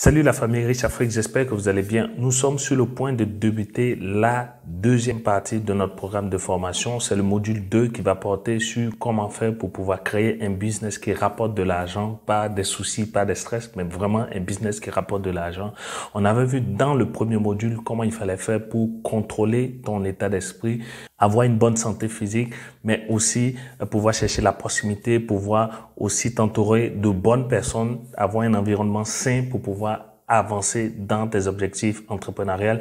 Salut la famille Riche Afrique, j'espère que vous allez bien. Nous sommes sur le point de débuter la deuxième partie de notre programme de formation. C'est le module 2 qui va porter sur comment faire pour pouvoir créer un business qui rapporte de l'argent, pas des soucis, pas des stress, mais vraiment un business qui rapporte de l'argent. On avait vu dans le premier module comment il fallait faire pour contrôler ton état d'esprit, avoir une bonne santé physique, mais aussi pouvoir chercher la proximité, pouvoir aussi t'entourer de bonnes personnes, avoir un environnement sain pour pouvoir avancer dans tes objectifs entrepreneuriaux.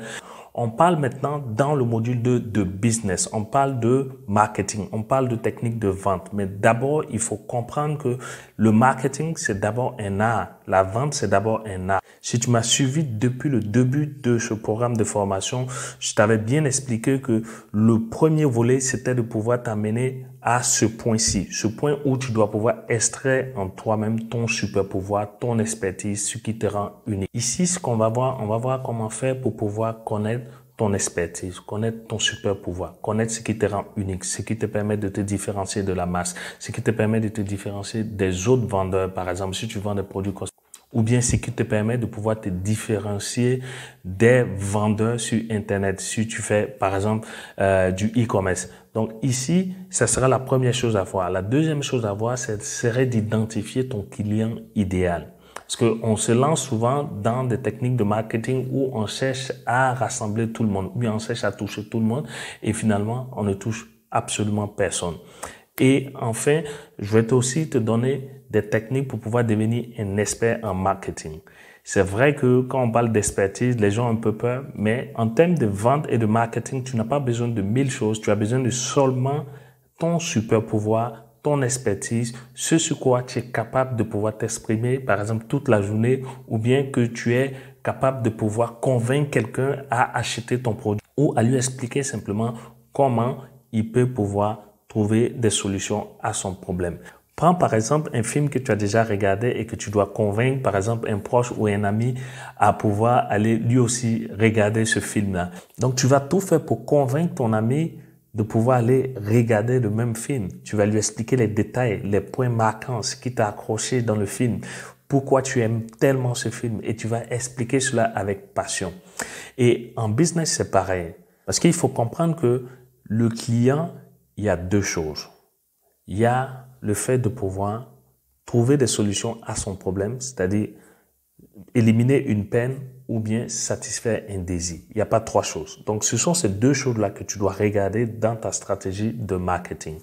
On parle maintenant dans le module 2 de business, on parle de marketing, on parle de technique de vente. Mais d'abord, il faut comprendre que le marketing, c'est d'abord un art. La vente, c'est d'abord un art. Si tu m'as suivi depuis le début de ce programme de formation, je t'avais bien expliqué que le premier volet, c'était de pouvoir t'amener à ce point-ci, ce point où tu dois pouvoir extraire en toi-même ton super pouvoir, ton expertise, ce qui te rend unique. Ici, ce qu'on va voir, on va voir comment faire pour pouvoir connaître ton expertise, connaître ton super pouvoir, connaître ce qui te rend unique, ce qui te permet de te différencier de la masse, ce qui te permet de te différencier des autres vendeurs, par exemple, si tu vends des produits cosmétiques, ou bien ce qui te permet de pouvoir te différencier des vendeurs sur Internet, si tu fais, par exemple, du e-commerce. Donc ici, ça sera la première chose à voir. La deuxième chose à voir, serait d'identifier ton client idéal. Parce qu'on se lance souvent dans des techniques de marketing où on cherche à rassembler tout le monde, ou bien on cherche à toucher tout le monde et finalement, on ne touche absolument personne. Et enfin, je vais aussi te donner des techniques pour pouvoir devenir un expert en marketing. C'est vrai que quand on parle d'expertise, les gens ont un peu peur, mais en termes de vente et de marketing, tu n'as pas besoin de 1000 choses, tu as besoin de seulement ton super pouvoir, ton expertise, ce sur quoi tu es capable de pouvoir t'exprimer, par exemple, toute la journée, ou bien que tu es capable de pouvoir convaincre quelqu'un à acheter ton produit ou à lui expliquer simplement comment il peut pouvoir trouver des solutions à son problème. Prends par exemple un film que tu as déjà regardé et que tu dois convaincre par exemple un proche ou un ami à pouvoir aller lui aussi regarder ce film-là. Donc tu vas tout faire pour convaincre ton ami de pouvoir aller regarder le même film. Tu vas lui expliquer les détails, les points marquants, ce qui t'a accroché dans le film, pourquoi tu aimes tellement ce film et tu vas expliquer cela avec passion. Et en business, c'est pareil. Parce qu'il faut comprendre que le client, il y a deux choses. Il y a le fait de pouvoir trouver des solutions à son problème, c'est-à-dire éliminer une peine ou bien satisfaire un désir. Il n'y a pas trois choses. Donc, ce sont ces deux choses-là que tu dois regarder dans ta stratégie de marketing.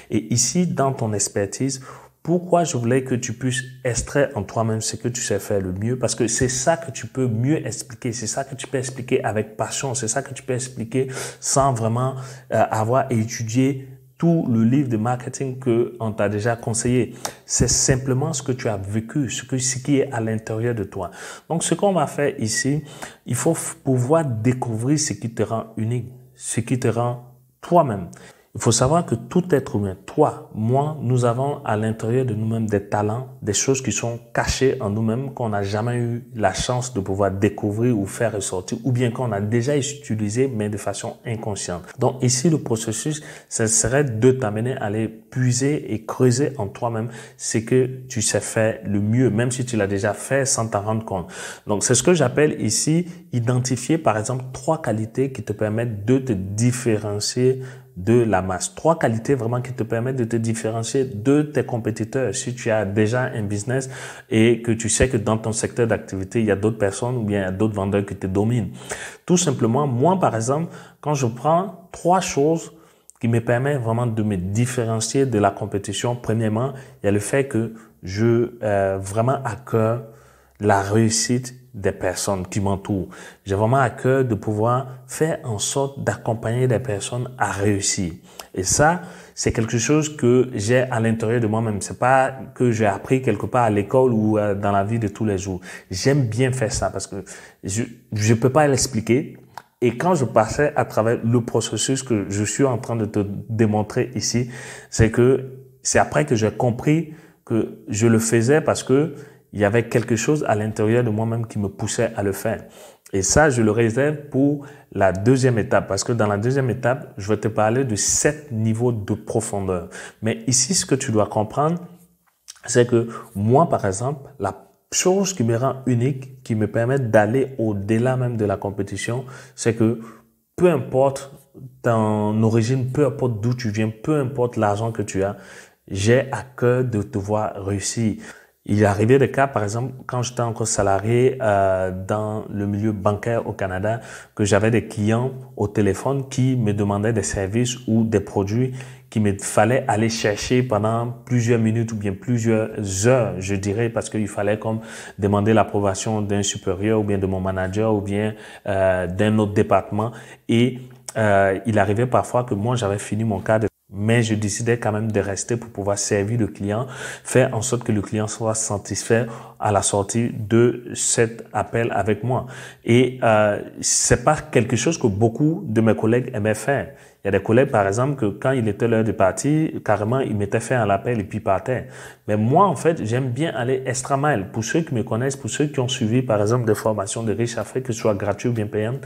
Et ici, dans ton expertise, pourquoi je voulais que tu puisses extraire en toi-même ce que tu sais faire le mieux? Parce que c'est ça que tu peux mieux expliquer. C'est ça que tu peux expliquer avec passion. C'est ça que tu peux expliquer sans vraiment avoir étudié tout le livre de marketing qu'on t'a déjà conseillé. C'est simplement ce que tu as vécu, ce qui est à l'intérieur de toi. Donc, ce qu'on va faire ici, il faut pouvoir découvrir ce qui te rend unique, ce qui te rend toi-même. Il faut savoir que tout être humain, toi, moi, nous avons à l'intérieur de nous-mêmes des talents, des choses qui sont cachées en nous-mêmes qu'on n'a jamais eu la chance de pouvoir découvrir ou faire ressortir, ou bien qu'on a déjà utilisé, mais de façon inconsciente. Donc ici, le processus, ce serait de t'amener à aller puiser et creuser en toi-même ce que tu sais faire le mieux, même si tu l'as déjà fait sans t'en rendre compte. Donc c'est ce que j'appelle ici identifier, par exemple, 3 qualités qui te permettent de te différencier de la masse. 3 qualités vraiment qui te permettent de te différencier de tes compétiteurs. Si tu as déjà un business et que tu sais que dans ton secteur d'activité, il y a d'autres personnes ou bien il y a d'autres vendeurs qui te dominent. Tout simplement, moi par exemple, quand je prends 3 choses qui me permettent vraiment de me différencier de la compétition, premièrement, il y a le fait que je vraiment à cœur la réussite des personnes qui m'entourent. J'ai vraiment à cœur de pouvoir faire en sorte d'accompagner des personnes à réussir. Et ça, c'est quelque chose que j'ai à l'intérieur de moi-même. C'est pas que j'ai appris quelque part à l'école ou dans la vie de tous les jours. J'aime bien faire ça parce que je peux pas l'expliquer. Et quand je passais à travers le processus que je suis en train de te démontrer ici, c'est après que j'ai compris que je le faisais parce que il y avait quelque chose à l'intérieur de moi-même qui me poussait à le faire. Et ça, je le réserve pour la deuxième étape. Parce que dans la deuxième étape, je vais te parler de 7 niveaux de profondeur. Mais ici, ce que tu dois comprendre, c'est que moi, par exemple, la chose qui me rend unique, qui me permet d'aller au-delà même de la compétition, c'est que peu importe ton origine, peu importe d'où tu viens, peu importe l'argent que tu as, j'ai à cœur de te voir réussir. Il est arrivé des cas, par exemple, quand j'étais encore salarié dans le milieu bancaire au Canada, que j'avais des clients au téléphone qui me demandaient des services ou des produits qu'il me fallait aller chercher pendant plusieurs minutes ou bien plusieurs heures, je dirais, parce qu'il fallait comme demander l'approbation d'un supérieur ou bien de mon manager ou bien d'un autre département. Et il arrivait parfois que moi, j'avais fini mon cadre, mais je décidais quand même de rester pour pouvoir servir le client, faire en sorte que le client soit satisfait à la sortie de cet appel avec moi. Et c'est pas quelque chose que beaucoup de mes collègues aimaient faire. Il y a des collègues, par exemple, que quand il était l'heure de partir, carrément, ils m'étaient fait un appel et puis partaient. Mais moi, en fait, j'aime bien aller extra mile. Pour ceux qui me connaissent, pour ceux qui ont suivi, par exemple, des formations de Riche Afrique, que ce soit gratuit ou bien payantes,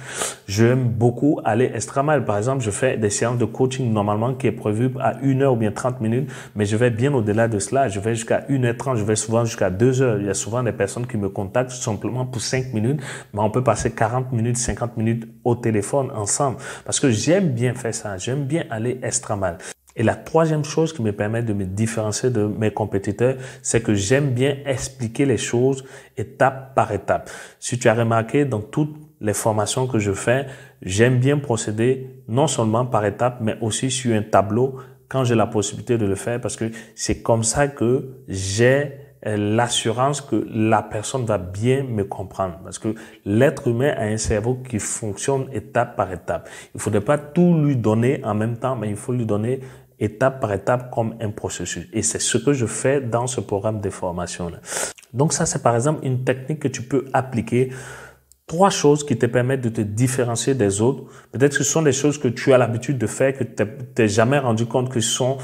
j'aime beaucoup aller extra mile. Par exemple, je fais des séances de coaching normalement qui est prévu à 1 heure ou bien 30 minutes, mais je vais bien au-delà de cela. Je vais jusqu'à 1h30, je vais souvent jusqu'à 2 heures. Il y a souvent des personnes qui me contactent simplement pour 5 minutes, mais on peut passer 40 minutes, 50 minutes au téléphone ensemble parce que j'aime bien faire ça. J'aime bien aller extra mal. Et la troisième chose qui me permet de me différencier de mes compétiteurs, c'est que j'aime bien expliquer les choses étape par étape. Si tu as remarqué dans toutes les formations que je fais, j'aime bien procéder non seulement par étapes, mais aussi sur un tableau quand j'ai la possibilité de le faire parce que c'est comme ça que j'ai l'assurance que la personne va bien me comprendre parce que l'être humain a un cerveau qui fonctionne étape par étape. Il ne faudrait pas tout lui donner en même temps, mais il faut lui donner étape par étape comme un processus. Et c'est ce que je fais dans ce programme de formation-là. Donc ça, c'est par exemple une technique que tu peux appliquer. 3 choses qui te permettent de te différencier des autres. Peut-être que ce sont des choses que tu as l'habitude de faire, que tu t'es jamais rendu compte que ce sont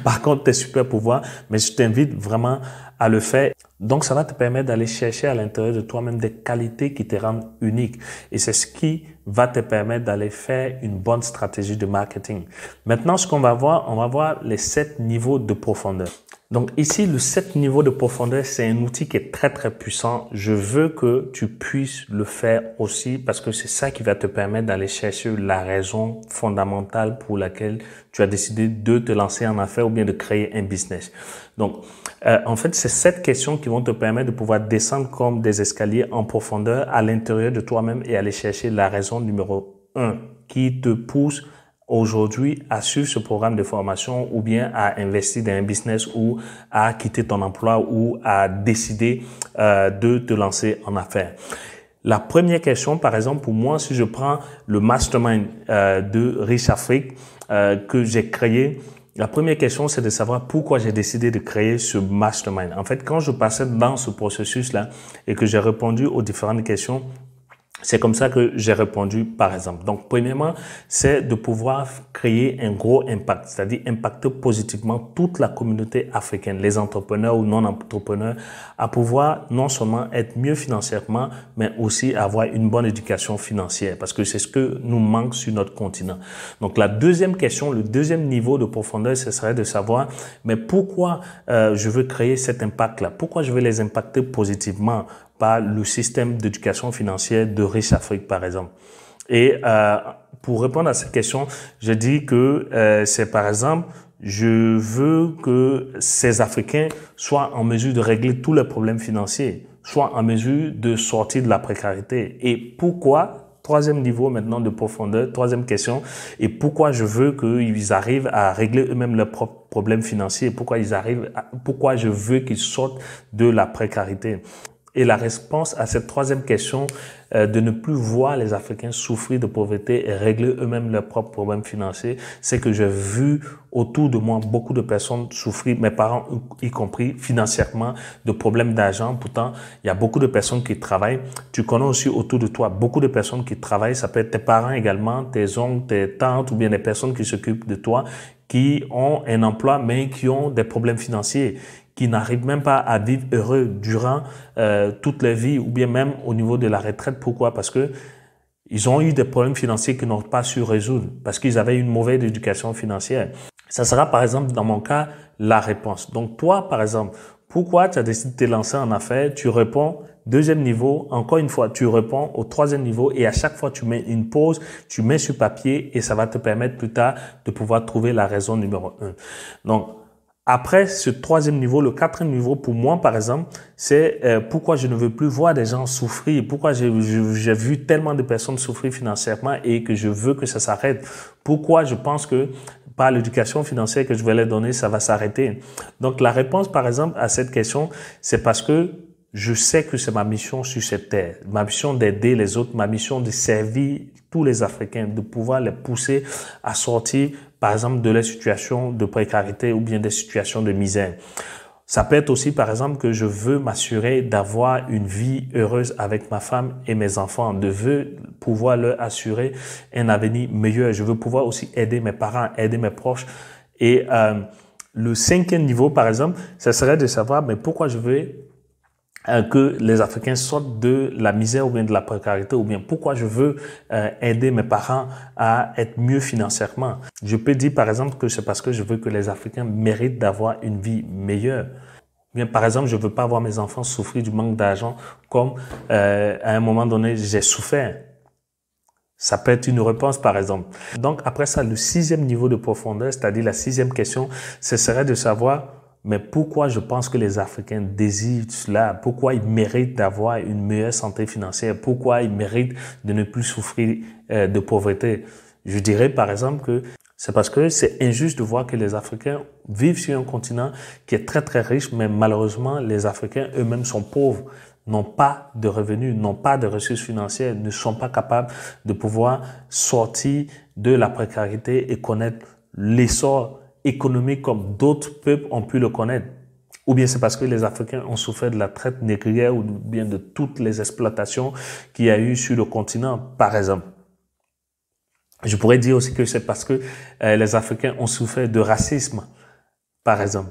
par contre tes super pouvoirs, mais je t'invite vraiment à le faire. Donc, ça va te permettre d'aller chercher à l'intérieur de toi-même des qualités qui te rendent unique. Et c'est ce qui va te permettre d'aller faire une bonne stratégie de marketing. Maintenant, ce qu'on va voir, on va voir les 7 niveaux de profondeur. Donc ici, le 7 niveaux de profondeur, c'est un outil qui est très, très puissant. Je veux que tu puisses le faire aussi parce que c'est ça qui va te permettre d'aller chercher la raison fondamentale pour laquelle tu as décidé de te lancer en affaires ou bien de créer un business. Donc, en fait, c'est 7 questions qui vont te permettre de pouvoir descendre comme des escaliers en profondeur à l'intérieur de toi-même et aller chercher la raison numéro 1 qui te pousse aujourd'hui à suivre ce programme de formation ou bien à investir dans un business ou à quitter ton emploi ou à décider de te lancer en affaires. La première question, par exemple, pour moi, si je prends le mastermind de Riche Afrique que j'ai créé, la première question, c'est de savoir pourquoi j'ai décidé de créer ce mastermind. En fait, quand je passais dans ce processus-là et que j'ai répondu aux différentes questions, c'est comme ça que j'ai répondu, par exemple. Donc, premièrement, c'est de pouvoir créer un gros impact, c'est-à-dire impacter positivement toute la communauté africaine, les entrepreneurs ou non-entrepreneurs, à pouvoir non seulement être mieux financièrement, mais aussi avoir une bonne éducation financière, parce que c'est ce que nous manque sur notre continent. Donc, la deuxième question, le deuxième niveau de profondeur, ce serait de savoir, mais pourquoi je veux créer cet impact-là? Pourquoi je veux les impacter positivement par le système d'éducation financière de Riche Afrique, par exemple. Et pour répondre à cette question, je dis que c'est par exemple, je veux que ces Africains soient en mesure de régler tous les problèmes financiers, soient en mesure de sortir de la précarité. Et pourquoi? Troisième niveau maintenant de profondeur, troisième question, et pourquoi je veux qu'ils arrivent à régler eux-mêmes leurs propres problèmes financiers, pourquoi je veux qu'ils sortent de la précarité. Et la réponse à cette troisième question, de ne plus voir les Africains souffrir de pauvreté et régler eux-mêmes leurs propres problèmes financiers, c'est que j'ai vu autour de moi beaucoup de personnes souffrir, mes parents y compris financièrement, de problèmes d'argent. Pourtant, il y a beaucoup de personnes qui travaillent. Tu connais aussi autour de toi beaucoup de personnes qui travaillent. Ça peut être tes parents également, tes oncles, tes tantes ou bien des personnes qui s'occupent de toi, qui ont un emploi mais qui ont des problèmes financiers, qui n'arrivent même pas à vivre heureux durant toute leur vie ou bien même au niveau de la retraite. Pourquoi? Parce que ils ont eu des problèmes financiers qu'ils n'ont pas su résoudre parce qu'ils avaient une mauvaise éducation financière. Ça sera par exemple dans mon cas la réponse. Donc toi par exemple, Pourquoi tu as décidé de te lancer en affaires? Tu réponds deuxième niveau, encore une fois, tu réponds au troisième niveau et à chaque fois, tu mets une pause, tu mets sur papier et ça va te permettre plus tard de pouvoir trouver la raison numéro 1. Donc, après ce troisième niveau, le quatrième niveau, pour moi, par exemple, c'est pourquoi je ne veux plus voir des gens souffrir, pourquoi j'ai vu tellement de personnes souffrir financièrement et que je veux que ça s'arrête, pourquoi je pense que par l'éducation financière que je vais leur donner, ça va s'arrêter. Donc, la réponse, par exemple, à cette question, c'est parce que je sais que c'est ma mission sur cette terre, ma mission d'aider les autres, ma mission de servir tous les Africains, de pouvoir les pousser à sortir, par exemple, de leur situation de précarité ou bien des situations de misère. Ça peut être aussi, par exemple, que je veux m'assurer d'avoir une vie heureuse avec ma femme et mes enfants. Je veux pouvoir leur assurer un avenir meilleur. Je veux pouvoir aussi aider mes parents, aider mes proches. Et le cinquième niveau, par exemple, ça serait de savoir mais pourquoi je veux que les Africains sortent de la misère ou bien de la précarité ou bien pourquoi je veux aider mes parents à être mieux financièrement. Je peux dire par exemple que c'est parce que je veux que les Africains méritent d'avoir une vie meilleure. Bien, par exemple, je veux pas voir mes enfants souffrir du manque d'argent comme à un moment donné j'ai souffert. Ça peut être une réponse, par exemple. Donc, après ça, le sixième niveau de profondeur, c'est-à-dire la sixième question, ce serait de savoir mais pourquoi je pense que les Africains désirent cela? Pourquoi ils méritent d'avoir une meilleure santé financière? Pourquoi ils méritent de ne plus souffrir de pauvreté? Je dirais par exemple que c'est parce que c'est injuste de voir que les Africains vivent sur un continent qui est très très riche, mais malheureusement les Africains eux-mêmes sont pauvres, n'ont pas de revenus, n'ont pas de ressources financières, ne sont pas capables de pouvoir sortir de la précarité et connaître l'essor économique comme d'autres peuples ont pu le connaître. Ou bien c'est parce que les Africains ont souffert de la traite négrière ou bien de toutes les exploitations qu'il y a eu sur le continent, par exemple. Je pourrais dire aussi que c'est parce que les Africains ont souffert de racisme, par exemple.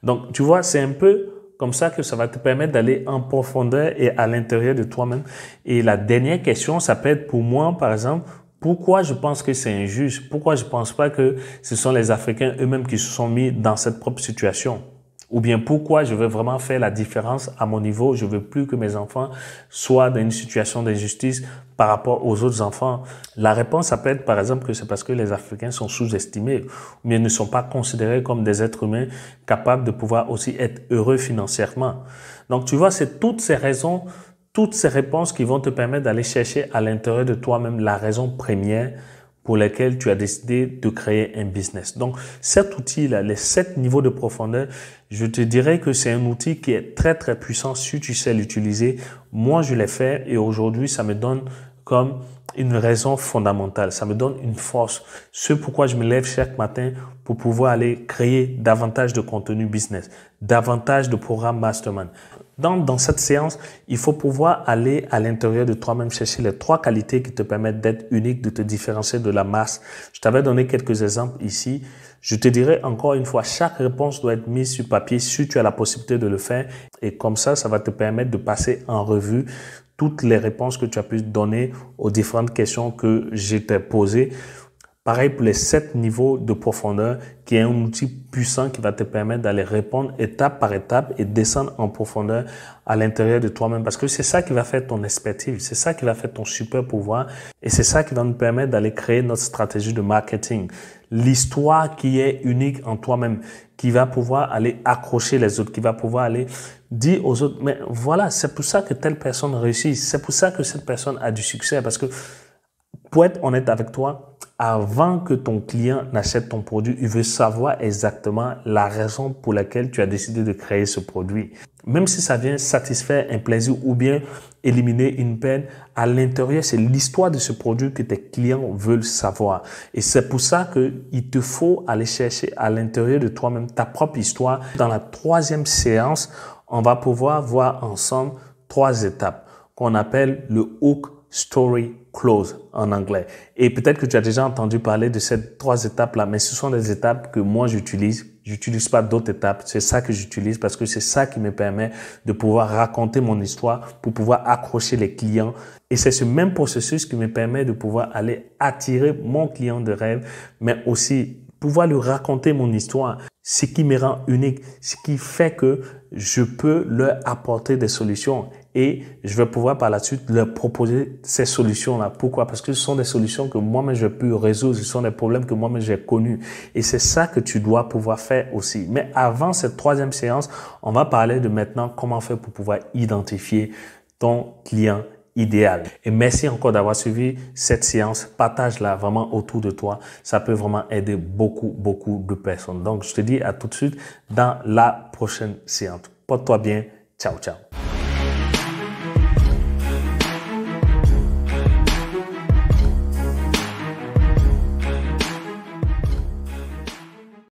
Donc, tu vois, c'est un peu comme ça que ça va te permettre d'aller en profondeur et à l'intérieur de toi-même. Et la dernière question, ça peut être pour moi, par exemple, pourquoi je pense que c'est injuste? Pourquoi je pense pas que ce sont les Africains eux-mêmes qui se sont mis dans cette propre situation? Ou bien pourquoi je veux vraiment faire la différence à mon niveau? Je veux plus que mes enfants soient dans une situation d'injustice par rapport aux autres enfants. La réponse, ça peut être par exemple que c'est parce que les Africains sont sous-estimés ou bien ne sont pas considérés comme des êtres humains capables de pouvoir aussi être heureux financièrement. Donc tu vois, c'est toutes ces raisons, toutes ces réponses qui vont te permettre d'aller chercher à l'intérieur de toi-même la raison première pour lesquelles tu as décidé de créer un business. Donc, cet outil-là, les 7 niveaux de profondeur, je te dirais que c'est un outil qui est très, très puissant si tu sais l'utiliser. Moi, je l'ai fait et aujourd'hui, ça me donne comme une raison fondamentale. Ça me donne une force. Ce pourquoi je me lève chaque matin pour pouvoir aller créer davantage de contenu business, davantage de programmes mastermind. Dans cette séance, il faut pouvoir aller à l'intérieur de toi-même chercher les 3 qualités qui te permettent d'être unique, de te différencier de la masse. Je t'avais donné quelques exemples ici. Je te dirais encore une fois, chaque réponse doit être mise sur papier si tu as la possibilité de le faire. Et comme ça va te permettre de passer en revue toutes les réponses que tu as pu donner aux différentes questions que je t'ai posées. Pareil pour les 7 niveaux de profondeur, qui est un outil puissant qui va te permettre d'aller répondre étape par étape et descendre en profondeur à l'intérieur de toi-même. Parce que c'est ça qui va faire ton expertise, c'est ça qui va faire ton super pouvoir et c'est ça qui va nous permettre d'aller créer notre stratégie de marketing. L'histoire qui est unique en toi-même, qui va pouvoir aller accrocher les autres, qui va pouvoir aller dire aux autres, mais voilà, c'est pour ça que telle personne réussit, c'est pour ça que cette personne a du succès. Parce que pour être honnête avec toi, avant que ton client n'achète ton produit, il veut savoir exactement la raison pour laquelle tu as décidé de créer ce produit. Même si ça vient satisfaire un plaisir ou bien éliminer une peine, à l'intérieur, c'est l'histoire de ce produit que tes clients veulent savoir. Et c'est pour ça qu'il te faut aller chercher à l'intérieur de toi-même ta propre histoire. Dans la 3e séance, on va pouvoir voir ensemble 3 étapes qu'on appelle le hook, story, close en anglais. Et peut-être que tu as déjà entendu parler de ces 3 étapes-là, mais ce sont des étapes que moi j'utilise. J'utilise pas d'autres étapes. C'est ça que j'utilise parce que c'est ça qui me permet de pouvoir raconter mon histoire pour pouvoir accrocher les clients. Et c'est ce même processus qui me permet de pouvoir aller attirer mon client de rêve, mais aussi pouvoir lui raconter mon histoire, ce qui me rend unique, ce qui fait que je peux leur apporter des solutions et je vais pouvoir par la suite leur proposer ces solutions-là. Pourquoi? Parce que ce sont des solutions que moi-même j'ai pu résoudre, ce sont des problèmes que moi-même j'ai connus et c'est ça que tu dois pouvoir faire aussi. Mais avant cette troisième séance, on va parler de maintenant comment faire pour pouvoir identifier ton client idéal. Et merci encore d'avoir suivi cette séance. Partage-la vraiment autour de toi. Ça peut vraiment aider beaucoup de personnes. Donc, je te dis à tout de suite dans la prochaine séance. Porte-toi bien. Ciao, ciao.